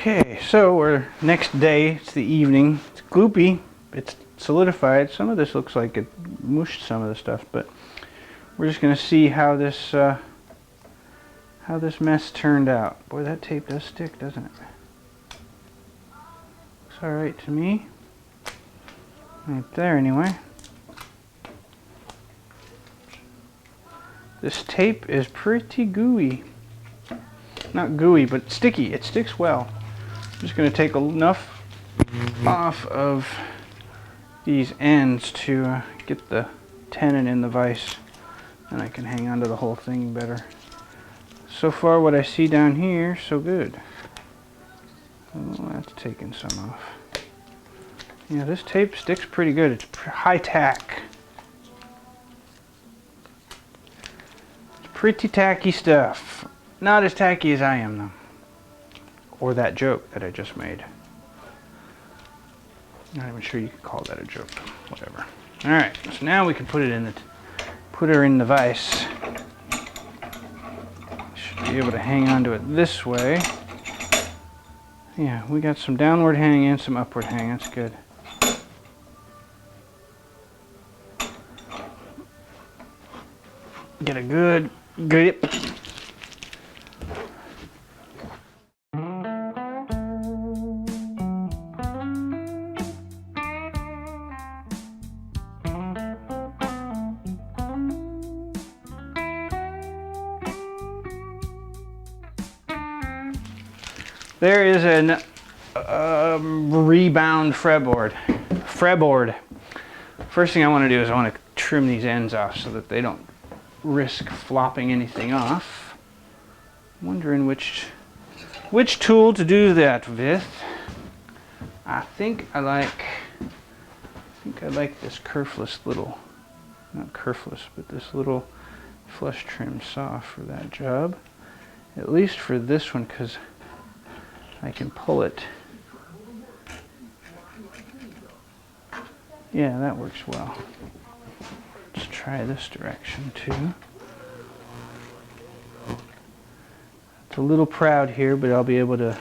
Okay, so we're next day. It's the evening. It's gloopy. It's solidified. Some of this looks like it mushed some of the stuff, but we're just going to see how this mess turned out. Boy, that tape does stick, doesn't it? Looks all right to me. Right there, anyway. This tape is pretty gooey. Not gooey, but sticky. It sticks well. I'm just going to take enough off of these ends to get the tenon in the vise, and I can hang on to the whole thing better. So far what I see down here, so good. Oh, that's taking some off. Yeah, this tape sticks pretty good. It's high tack. It's pretty tacky stuff. Not as tacky as I am, though. Or that joke that I just made. Not even sure you could call that a joke. Whatever. Alright, so now we can put her in the vise. Should be able to hang on to it this way. Yeah, we got some downward hang and some upward hang. That's good. Get a good grip. There is an rebound fretboard. First thing I want to do is I want to trim these ends off so that they don't risk flopping anything off. I'm wondering which tool to do that with. I think I like this kerfless little, not kerfless, but this little flush trim saw for that job. At least for this one, because I can pull it. Yeah, that works well. Let's try this direction too. It's a little proud here, but I'll be able to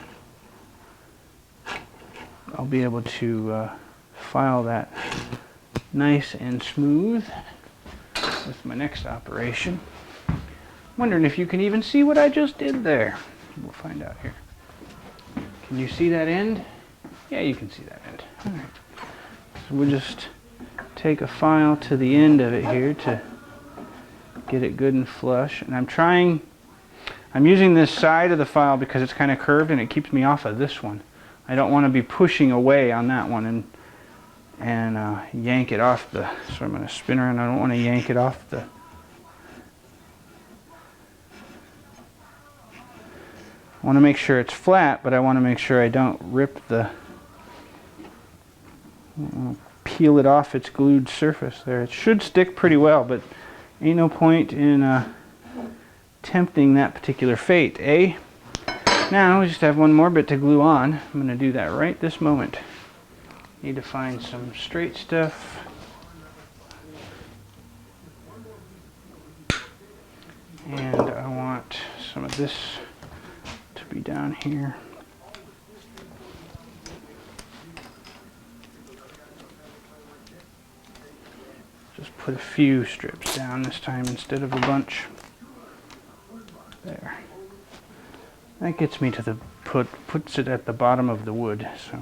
file that nice and smooth with my next operation. Wondering if you can even see what I just did there. We'll find out here. Can you see that end? Yeah, you can see that end. All right. So we'll just take a file to the end of it here to get it good and flush. And I'm using this side of the file because it's kind of curved and it keeps me off of this one. I don't want to be pushing away on that one and yank it off so I'm going to spin around. I don't want to yank it off the. I want to make sure it's flat, but I want to make sure I don't rip peel it off its glued surface there. It should stick pretty well, but ain't no point in tempting that particular fate, eh? Now we just have one more bit to glue on. I'm going to do that right this moment. Need to find some straight stuff. And I want some of this be down here. Just put a few strips down this time instead of a bunch. There. That gets me to the puts it at the bottom of the wood, so.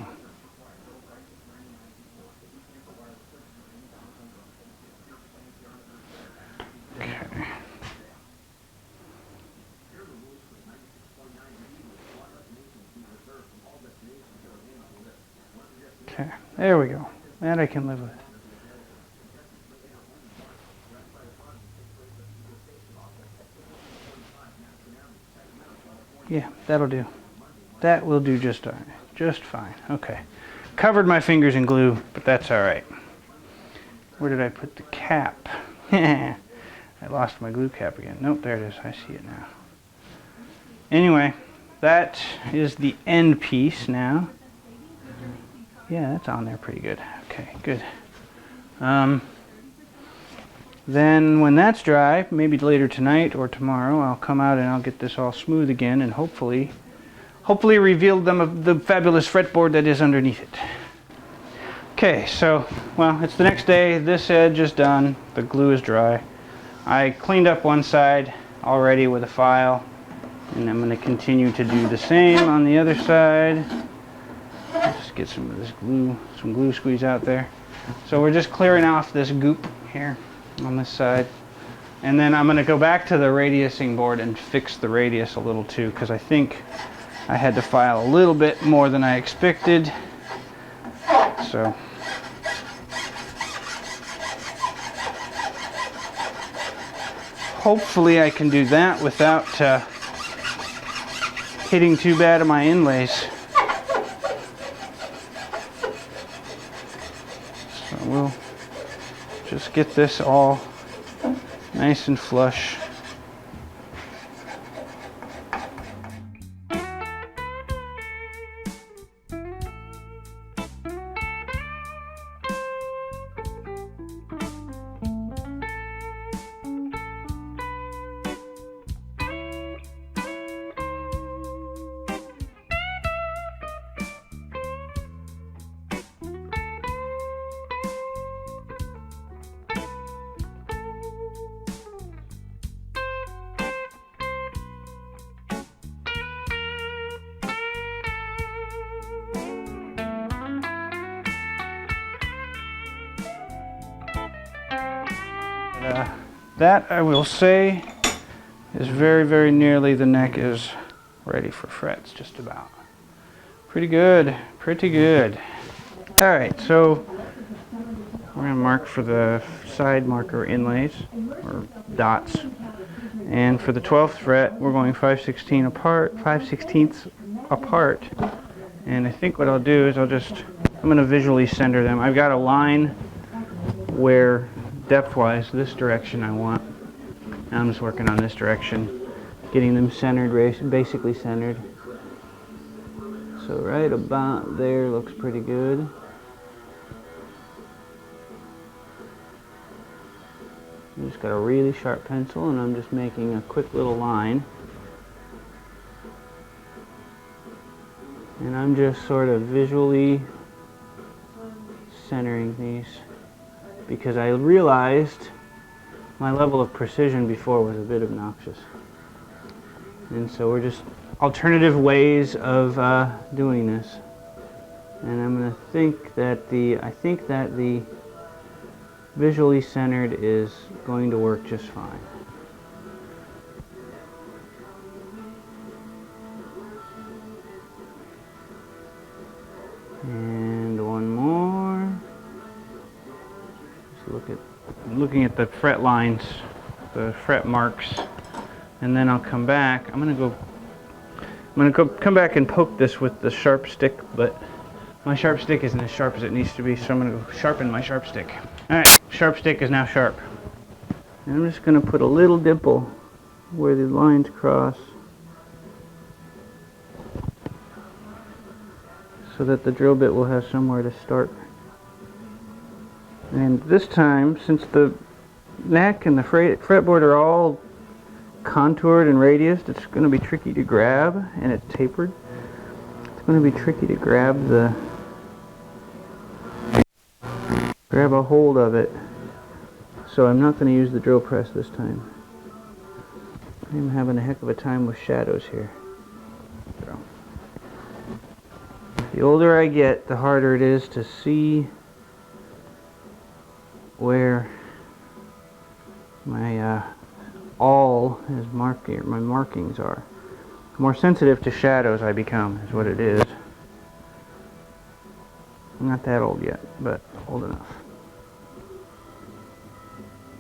Okay, there we go. That I can live with. Yeah, that'll do. That will do just fine. Okay. Covered my fingers in glue, but that's all right. Where did I put the cap? I lost my glue cap again. Nope, there it is. I see it now. Anyway, that is the end piece now. Yeah, that's on there pretty good. Okay, good. Then when that's dry, maybe later tonight or tomorrow, I'll come out and I'll get this all smooth again, and hopefully hopefully revealed them of the fabulous fretboard that is underneath it. Okay, so, well, it's the next day. This edge is done. The glue is dry. I cleaned up one side already with a file, and I'm going to continue to do the same on the other side. Just get some of this glue, some glue squeeze out there. So we're just clearing off this goop here on this side. And then I'm going to go back to the radiusing board and fix the radius a little too, because I think I had to file a little bit more than I expected. So hopefully I can do that without hitting too bad of my inlays. So we'll just get this all nice and flush. That I will say is very, very nearly the neck is ready for frets, just about. Pretty good, pretty good. All right, so we're gonna mark for the side marker inlays, or dots. And for the 12th fret, we're going 5/16 apart, 5/16 apart. And I think what I'll do is I'm gonna visually center them. I've got a line where depth-wise, this direction I want. And I'm just working on this direction, getting them centered, basically centered. So right about there looks pretty good. I just got a really sharp pencil and I'm just making a quick little line. And I'm just sort of visually centering these, because I realized my level of precision before was a bit obnoxious. And so we're just alternative ways of doing this. And I'm going to think that the visually centered is going to work just fine. And one more. Looking at the fret lines, the fret marks, and then I'll come back. I'm gonna come back and poke this with the sharp stick, but my sharp stick isn't as sharp as it needs to be, so I'm gonna go sharpen my sharp stick. All right, sharp stick is now sharp. And I'm just gonna put a little dimple where the lines cross, so that the drill bit will have somewhere to start. And this time, since the neck and the fretboard are all contoured and radiused, it's going to be tricky to grab, and it's tapered. It's going to be tricky to grab a hold of it. So I'm not going to use the drill press this time. I'm having a heck of a time with shadows here. So, the older I get, the harder it is to see where my my markings are. The more sensitive to shadows I become, is what it is. I'm not that old yet, but old enough.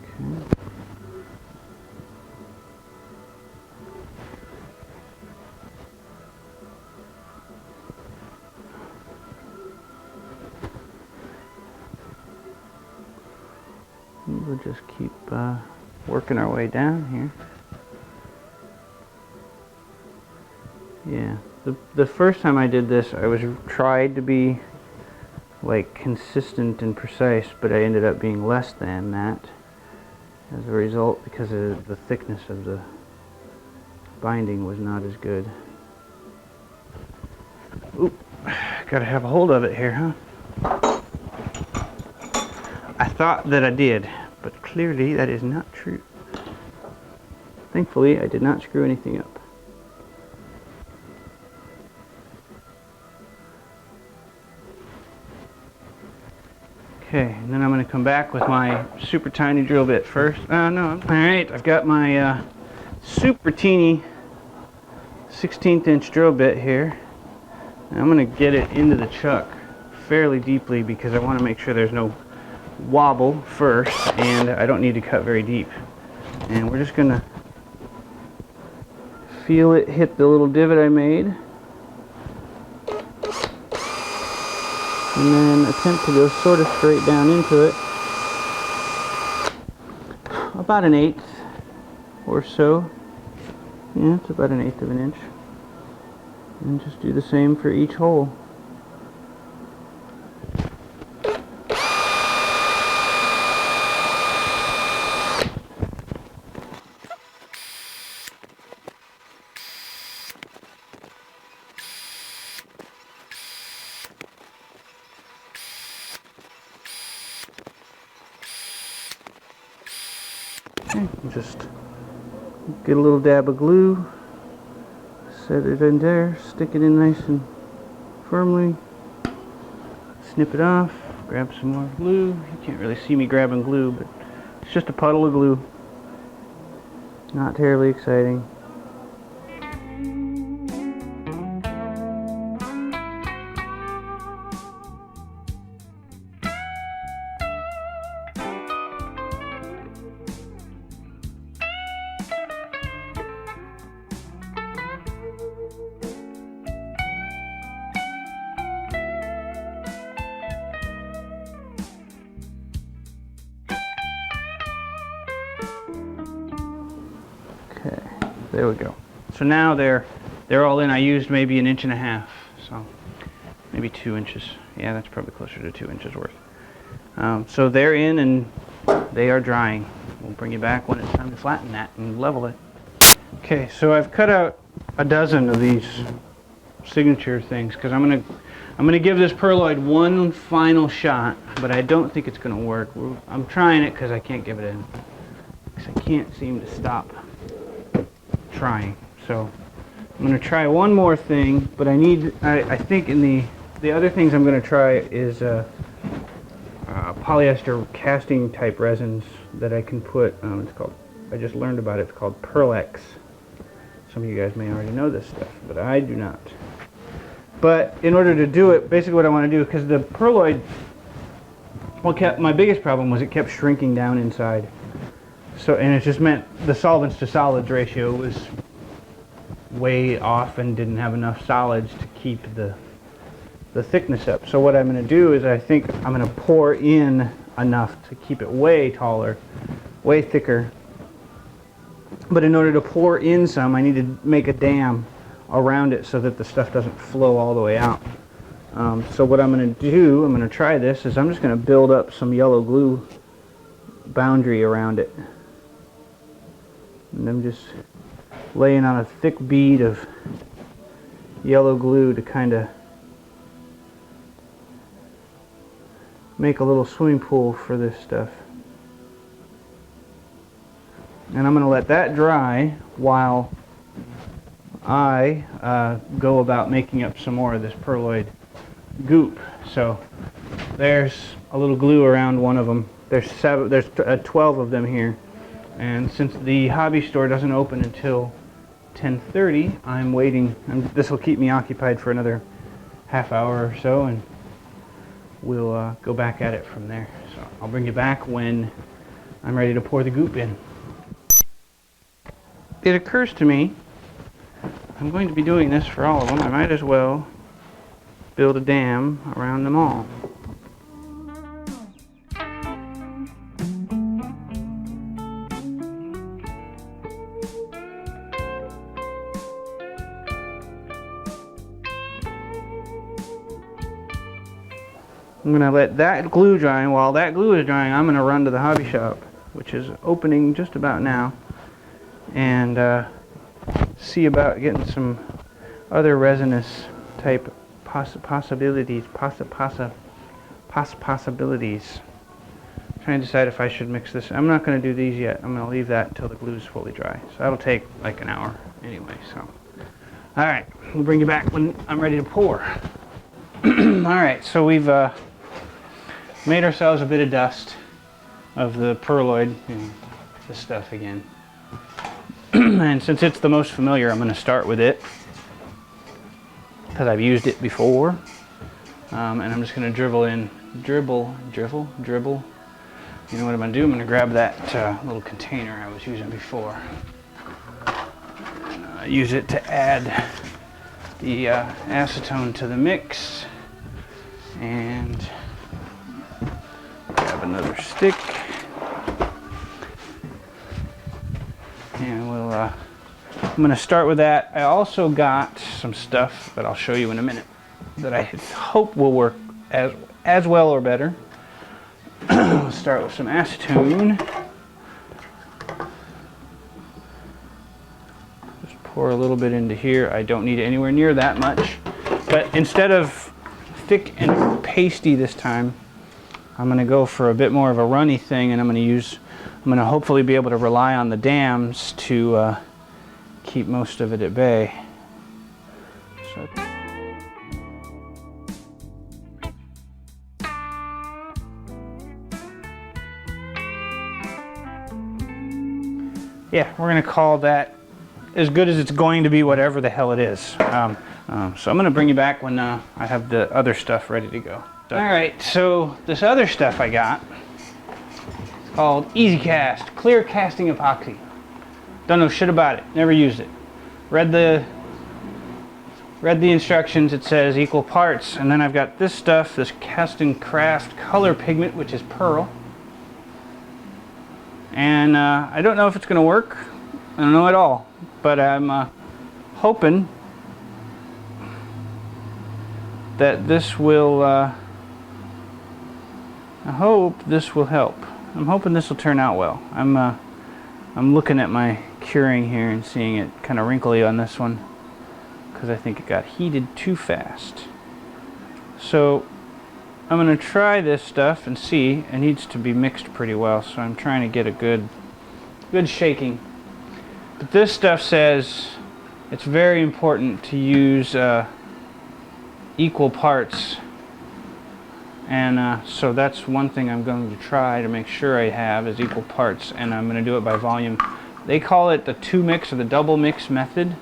Okay. We'll just keep working our way down here. Yeah, the first time I did this, I tried to be like consistent and precise, but I ended up being less than that as a result, because the thickness of the binding was not as good. Oop, gotta have a hold of it here, huh? I thought that I did, but clearly that is not true. Thankfully, I did not screw anything up. Okay, and then I'm going to come back with my super tiny drill bit first. No. Alright, I've got my super teeny 16th inch drill bit here. And I'm going to get it into the chuck fairly deeply because I want to make sure there's no wobble first, and I don't need to cut very deep. And we're just going to feel it hit the little divot I made. And then attempt to go sort of straight down into it. About 1/8 or so. Yeah, it's about 1/8 of an inch. And just do the same for each hole. Okay, just get a little dab of glue, set it in there, stick it in nice and firmly, snip it off, grab some more glue. You can't really see me grabbing glue, but it's just a puddle of glue. Not terribly exciting. Okay, there we go. So now they're all in. I used maybe 1.5 inches, so maybe 2 inches. Yeah, that's probably closer to 2 inches worth. So they're in and they are drying. We'll bring you back when it's time to flatten that and level it. Okay, so I've cut out a dozen of these signature things because I'm gonna give this perloid one final shot, but I don't think it's gonna work. I'm trying it because I can't give it in. Because I can't seem to stop trying. So I'm going to try one more thing, but I think in the other things I'm going to try is polyester casting type resins that I can put, it's called, I just learned about it, it's called Pearlex. Some of you guys may already know this stuff, but I do not. But in order to do it, basically what I want to do, because the perloid, my biggest problem was it kept shrinking down inside. So, and it just meant the solvents to solids ratio was way off and didn't have enough solids to keep the thickness up. So what I'm going to do is I think I'm going to pour in enough to keep it way taller, way thicker. But in order to pour in some, I need to make a dam around it so that the stuff doesn't flow all the way out. So what I'm going to do, I'm going to try this, is I'm just going to build up some yellow glue boundary around it. And I'm just laying on a thick bead of yellow glue to kind of make a little swimming pool for this stuff. And I'm going to let that dry while I go about making up some more of this perloid goop. So there's a little glue around one of them. There's 12 of them here. And since the hobby store doesn't open until 10:30, I'm waiting. This will keep me occupied for another half hour or so, and we'll go back at it from there. So I'll bring you back when I'm ready to pour the goop in. It occurs to me, I'm going to be doing this for all of them. I might as well build a dam around them all. I'm going to let that glue dry, and while that glue is drying, I'm going to run to the hobby shop, which is opening just about now, and see about getting some other resinous type possibilities. Trying to decide if I should mix this. I'm not going to do these yet. I'm going to leave that until the glue is fully dry. So that'll take like an hour anyway. So, all right, we'll bring you back when I'm ready to pour. All right, so we've made ourselves a bit of dust of the perloid, this stuff again. And since it's the most familiar, I'm going to start with it because I've used it before. And I'm just going to dribble. You know what I'm going to do? I'm going to grab that little container I was using before. Use it to add the acetone to the mix. And grab another stick. And I'm going to start with that. I also got some stuff that I'll show you in a minute that I hope will work as well or better. We'll start with some acetone. Just pour a little bit into here. I don't need it anywhere near that much. But instead of thick and pasty this time, I'm going to go for a bit more of a runny thing, and I'm going to hopefully be able to rely on the dams to keep most of it at bay. So. Yeah, we're going to call that as good as it's going to be, whatever the hell it is. So I'm going to bring you back when I have the other stuff ready to go. Alright, so this other stuff I got is called Easy Cast, Clear Casting Epoxy. Don't know shit about it, never used it. Read the instructions, it says equal parts, and then I've got this stuff, this Cast and Craft color pigment, which is pearl. And I don't know if it's going to work. I don't know at all. But I'm hoping that this will, I hope this will help. I'm hoping this will turn out well. I'm looking at my curing here and seeing it kind of wrinkly on this one because I think it got heated too fast. So I'm going to try this stuff and see. It needs to be mixed pretty well, so I'm trying to get a good shaking. But this stuff says it's very important to use equal parts, and so that's one thing I'm going to try to make sure I have is equal parts, and I'm going to do it by volume. They call it the 2 mix or the double mix method.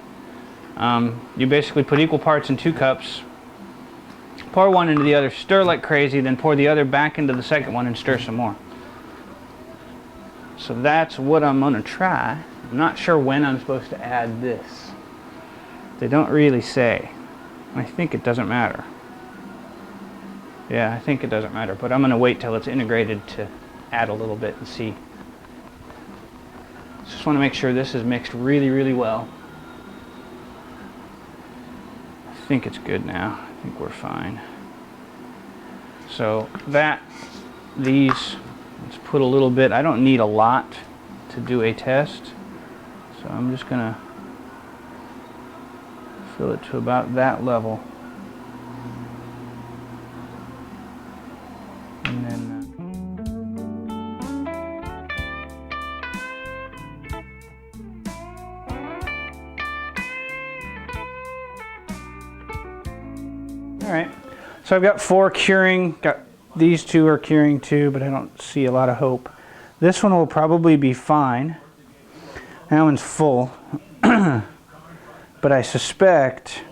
You basically put equal parts in 2 cups. Pour one into the other, stir like crazy, then pour the other back into the second one and stir some more. So that's what I'm going to try. I'm not sure when I'm supposed to add this. They don't really say. I think it doesn't matter. Yeah, I think it doesn't matter, but I'm going to wait till it's integrated to add a little bit and see. Just want to make sure this is mixed really, really well. I think it's good now. I think we're fine. So let's put a little bit. I don't need a lot to do a test, so I'm just gonna fill it to about that level, and then all right. So I've got 4 curing. These 2 are curing too, but I don't see a lot of hope. This one will probably be fine. That one's full. But I suspect,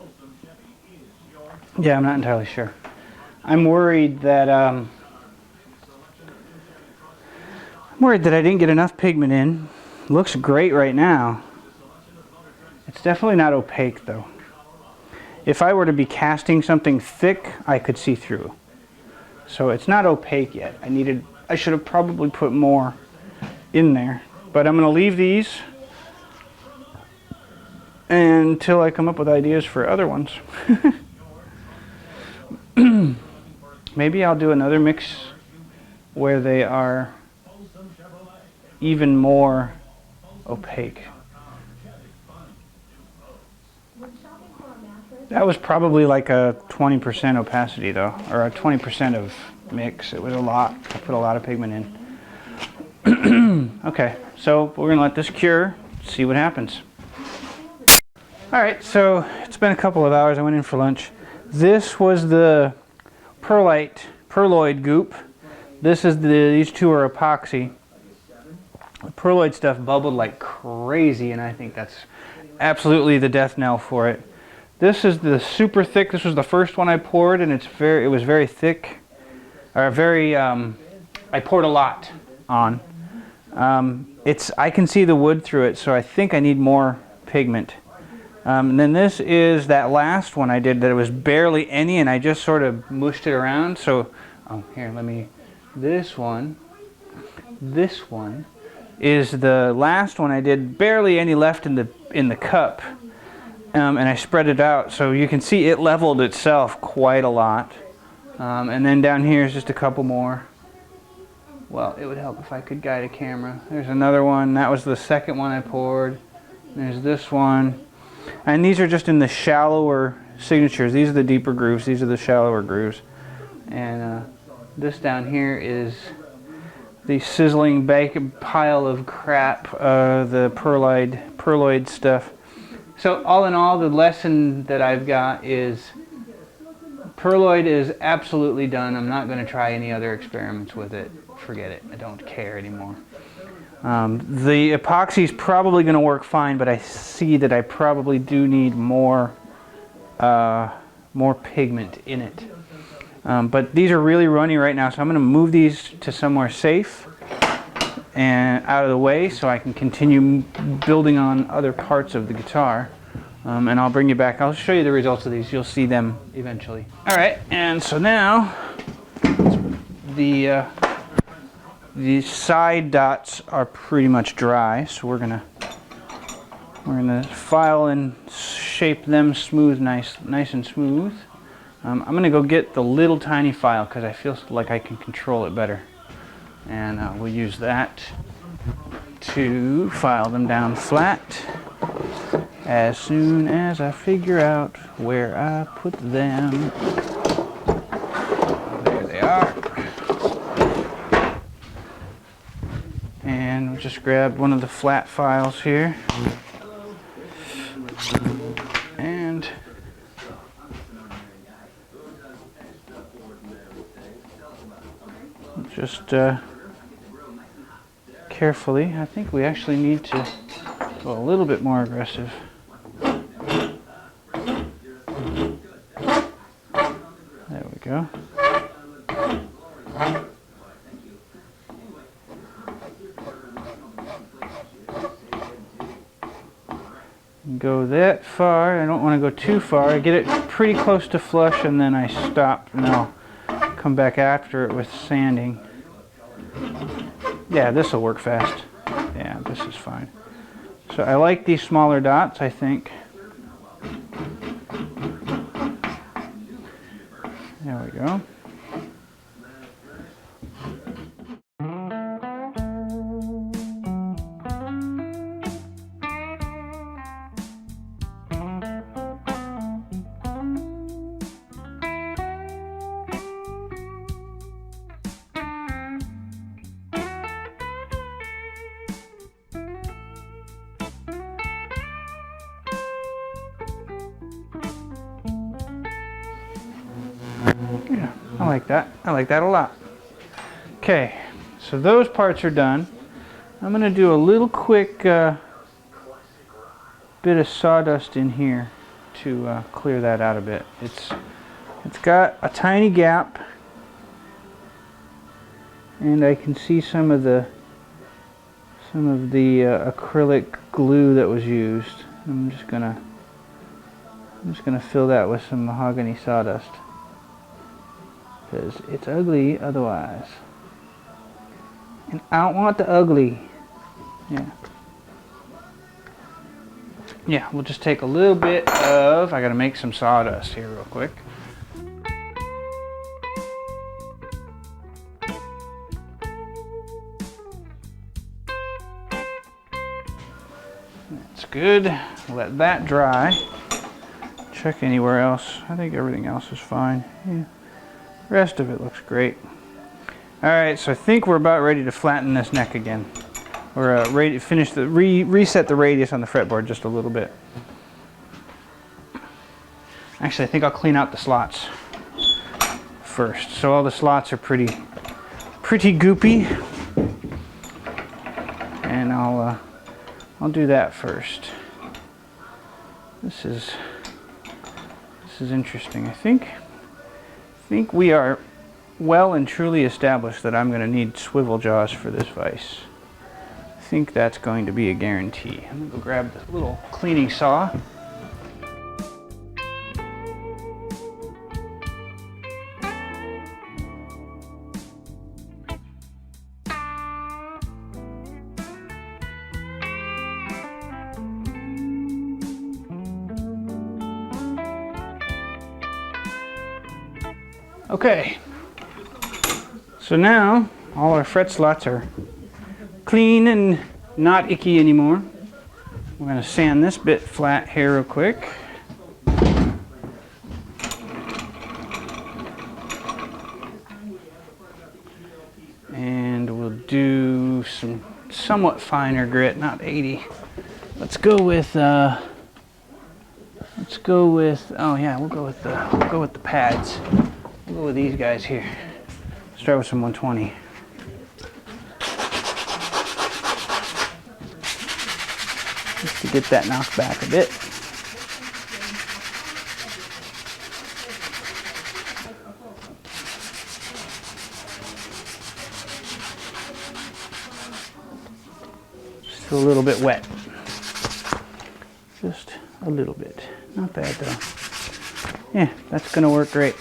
yeah, I'm not entirely sure. I'm worried that I didn't get enough pigment in. Looks great right now. It's definitely not opaque though. If I were to be casting something thick, I could see through. So it's not opaque yet. I should have probably put more in there. But I'm going to leave these until I come up with ideas for other ones. Maybe I'll do another mix where they are even more opaque. That was probably like a 20% opacity though, or a 20% of mix. It was a lot. I put a lot of pigment in. Okay, so we're gonna let this cure, see what happens. Alright, so it's been a couple of hours. I went in for lunch. This was the perloid goop. This is these two are epoxy. The perloid stuff bubbled like crazy, and I think that's absolutely the death knell for it. This is the super thick. This was the first one I poured, and it was very thick, or very. I poured a lot on. I can see the wood through it, so I think I need more pigment. And then this is that last one I did that it was barely any, and I just sort of mushed it around. So, here, this one is the last one I did, barely any left in the cup, and I spread it out so you can see it leveled itself quite a lot. And then down here is just a couple more. Well, it would help if I could guide a camera. There's another one. That was the second one I poured. There's this one. And these are just in the shallower signatures. These are the deeper grooves. These are the shallower grooves. And this down here is the sizzling bacon pile of crap, the perloid stuff. So all in all, the lesson that I've got is perloid is absolutely done. I'm not going to try any other experiments with it. Forget it. I don't care anymore. The epoxy is probably going to work fine, but I see that I probably do need more pigment in it. But these are really runny right now, so I'm going to move these to somewhere safe and out of the way so I can continue building on other parts of the guitar. And I'll bring you back. I'll show you the results of these. You'll see them eventually. All right, and so now the side dots are pretty much dry, so we're gonna file and shape them smooth, nice and smooth. I'm gonna go get the little tiny file because I feel like I can control it better, and we'll use that to file them down flat as soon as I figure out where I put them. There they are. And we'll just grab one of the flat files here and just carefully, I think we actually need to go a little bit more aggressive. There we go. Go that far. I don't want to go too far. I get it pretty close to flush and then I stop, and I'll come back after it with sanding. Yeah, this will work fast. Yeah, this is fine. So I like these smaller dots, I think. There we go. Yeah, I like that. I like that a lot. Okay, so those parts are done. I'm going to do a little quick bit of sawdust in here to clear that out a bit. It's got a tiny gap, and I can see some of the acrylic glue that was used. I'm just gonna fill that with some mahogany sawdust, because it's ugly otherwise. And I don't want the ugly. Yeah, we'll just take a little bit of, I gotta make some sawdust here real quick. That's good. Let that dry. check anywhere else. I think everything else is fine. Yeah. The rest of it looks great. Alright, so I think we're about ready to flatten this neck again. Or reset the radius on the fretboard just a little bit. Actually, I think I'll clean out the slots first. So all the slots are pretty goopy. And I'll do that first. This is interesting. I think we are well and truly established that I'm going to need swivel jaws for this vise. I think that's going to be a guarantee. I'm going to go grab the little cleaning saw. Okay, so now all our fret slots are clean and not icky anymore. We're going to sand this bit flat here real quick. And we'll do some somewhat finer grit, not 80. Let's go with oh yeah, we'll go with the pads. We'll go with these guys here. Start with some 120. Just to get that knocked back a bit. Still a little bit wet. Just a little bit. Not bad though. Yeah, that's gonna work great.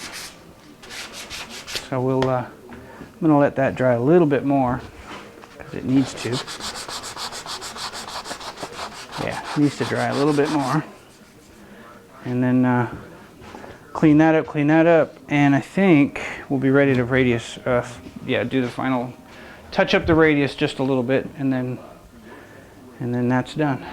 So we'll, I'm going to let that dry a little bit more because it needs to. Yeah, it needs to dry a little bit more. And then clean that up, and I think we'll be ready to radius, yeah, do the final, touch up the radius just a little bit, and then that's done.